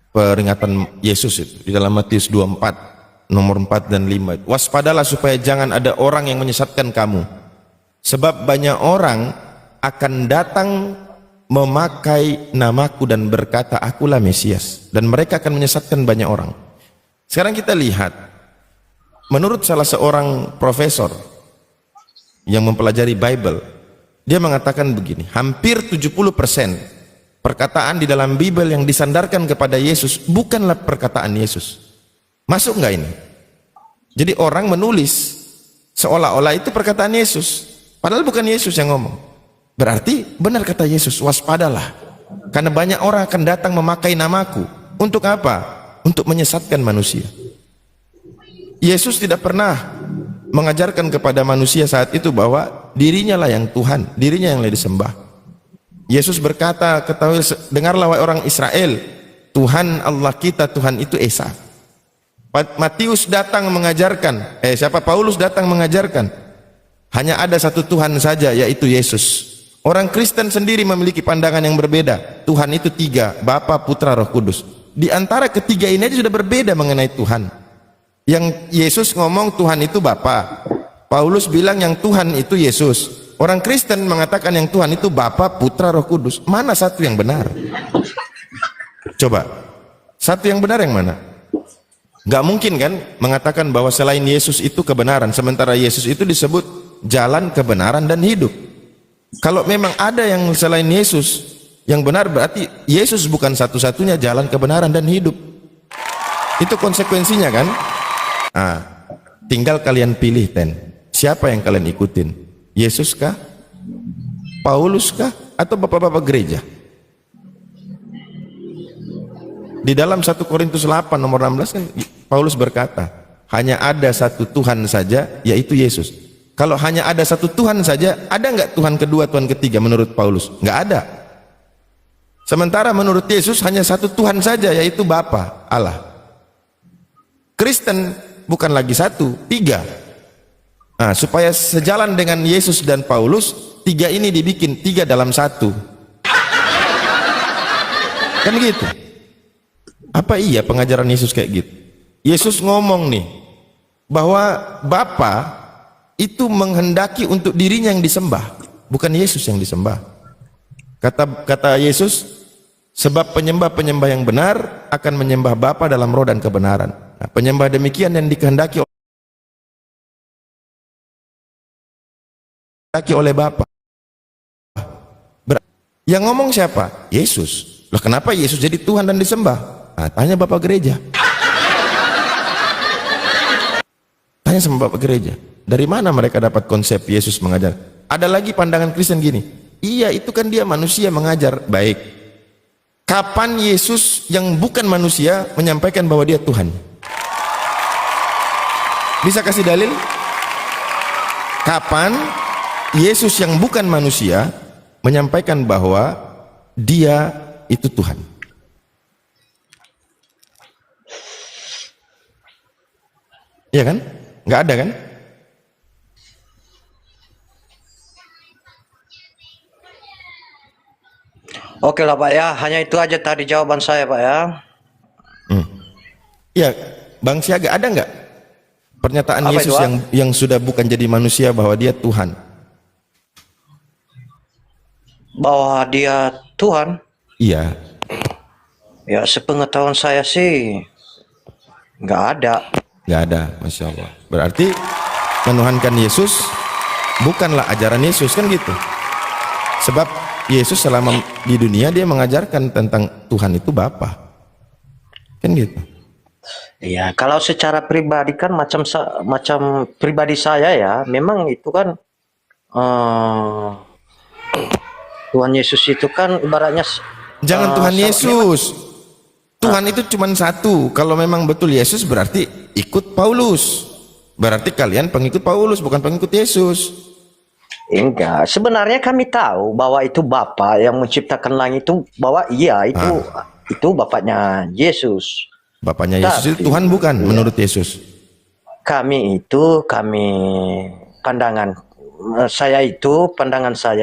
peringatan Yesus itu di dalam Matius 24 nomor 4 dan 5. Waspadalah supaya jangan ada orang yang menyesatkan kamu, sebab banyak orang akan datang memakai namaku dan berkata akulah Mesias, dan mereka akan menyesatkan banyak orang. Sekarang kita lihat, menurut salah seorang profesor yang mempelajari Bible, dia mengatakan begini, hampir 70% perkataan di dalam Bible yang disandarkan kepada Yesus bukanlah perkataan Yesus. Masuk nggak ini? Jadi orang menulis seolah-olah itu perkataan Yesus, padahal bukan Yesus yang ngomong. Berarti benar kata Yesus, waspadalah, karena banyak orang akan datang memakai namaku. Untuk apa? Untuk menyesatkan manusia. Yesus tidak pernah mengajarkan kepada manusia saat itu bahwa dirinya lah yang Tuhan, dirinya yang disembah. Yesus berkata, ketahui, dengarlah wahai orang Israel, Tuhan Allah kita, Tuhan itu Esa. Matius datang mengajarkan, Paulus datang mengajarkan, hanya ada satu Tuhan saja, yaitu Yesus. Orang Kristen sendiri memiliki pandangan yang berbeda. Tuhan itu tiga, Bapa, Putra, Roh Kudus. Di antara ketiga ini aja sudah berbeda mengenai Tuhan. Yang Yesus ngomong Tuhan itu Bapa, Paulus bilang yang Tuhan itu Yesus. Orang Kristen mengatakan yang Tuhan itu Bapa, Putra, Roh Kudus. Mana satu yang benar? Coba, satu yang benar yang mana? Gak mungkin kan mengatakan bahwa selain Yesus itu kebenaran, sementara Yesus itu disebut jalan, kebenaran, dan hidup. Kalau memang ada yang selain Yesus yang benar, berarti Yesus bukan satu-satunya jalan, kebenaran, dan hidup. Itu konsekuensinya kan? Nah, tinggal kalian pilih, siapa yang kalian ikutin? Yesus kah? Paulus kah? Atau bapak-bapak gereja? Di dalam 1 Korintus 8 nomor 16 kan Paulus berkata, hanya ada satu Tuhan saja, yaitu Yesus. Kalau hanya ada satu Tuhan saja, ada nggak Tuhan kedua, Tuhan ketiga menurut Paulus? Nggak ada. Sementara menurut Yesus hanya satu Tuhan saja, yaitu Bapa, Allah. Kristen bukan lagi satu, tiga. Nah, supaya sejalan dengan Yesus dan Paulus, tiga ini dibikin tiga dalam satu. Kan gitu. Apa iya pengajaran Yesus kayak gitu? Yesus ngomong nih bahwa Bapa itu menghendaki untuk dirinya yang disembah, bukan Yesus yang disembah. Kata Yesus, sebab penyembah-penyembah yang benar akan menyembah Bapa dalam roh dan kebenaran. Nah, penyembah demikian yang dikehendaki oleh Bapa. Yang ngomong siapa? Yesus. Lah kenapa Yesus jadi Tuhan dan disembah? Nah, tanya Bapak gereja. Tanya sama Bapak gereja. Dari mana mereka dapat konsep Yesus mengajar? Ada lagi pandangan Kristen gini. Iya, itu kan dia manusia mengajar. Baik. Kapan Yesus yang bukan manusia menyampaikan bahwa dia Tuhan? Bisa kasih dalil? Kapan Yesus yang bukan manusia menyampaikan bahwa dia itu Tuhan? Iya kan? Nggak ada kan? Oke lah Pak ya, hanya itu aja tadi jawaban saya Pak ya. Ya, Bang Siaga, ada nggak pernyataan Apa Yesus itu, yang sudah bukan jadi manusia bahwa dia Tuhan? Bahwa dia Tuhan? Iya. Ya sepengetahuan saya sih nggak ada. Nggak ada, Masya Allah. Berarti menuhankan Yesus bukanlah ajaran Yesus, kan gitu. Sebab Yesus selama di dunia dia mengajarkan tentang Tuhan itu Bapa, kan gitu. Iya, kalau secara pribadi kan macam pribadi saya ya, memang itu kan Tuhan Yesus itu kan ibaratnya jangan Tuhan Yesus. Tuhan itu cuma satu. Kalau memang betul Yesus berarti ikut Paulus. Berarti kalian pengikut Paulus, bukan pengikut Yesus. Enggak, sebenarnya kami tahu bahwa itu Bapa yang menciptakan langit itu, bahwa iya itu bapaknya Yesus. Bapaknya Yesus itu Tuhan bukan menurut Yesus. Kami pandangan saya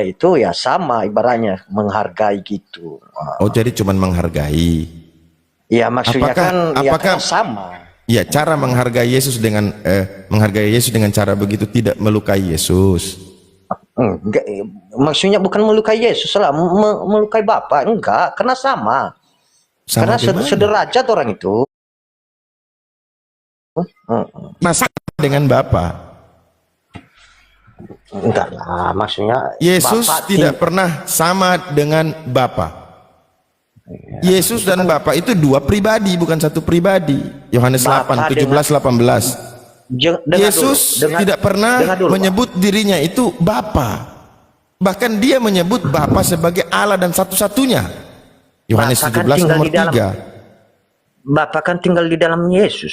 itu ya sama, ibaratnya menghargai gitu. Oh, jadi cuman menghargai. Ya maksudnya apakah sama. Ya, cara menghargai Yesus dengan cara begitu tidak melukai Yesus. Enggak, maksudnya bukan melukai Yesus lah, melukai Bapa, enggak, karena sama karena sederajat orang itu. Masa dengan Bapa? Enggak lah, maksudnya Yesus Bapa tidak pernah sama dengan Bapa. Yesus dan Bapa itu dua pribadi, bukan satu pribadi. Yohanes 8, 17, 18. Yesus tidak pernah menyebut dirinya itu Bapa. Bahkan dia menyebut Bapa sebagai Allah dan satu-satunya. Yohanes 17 nomor 3. Bapa kan tinggal di dalam Yesus.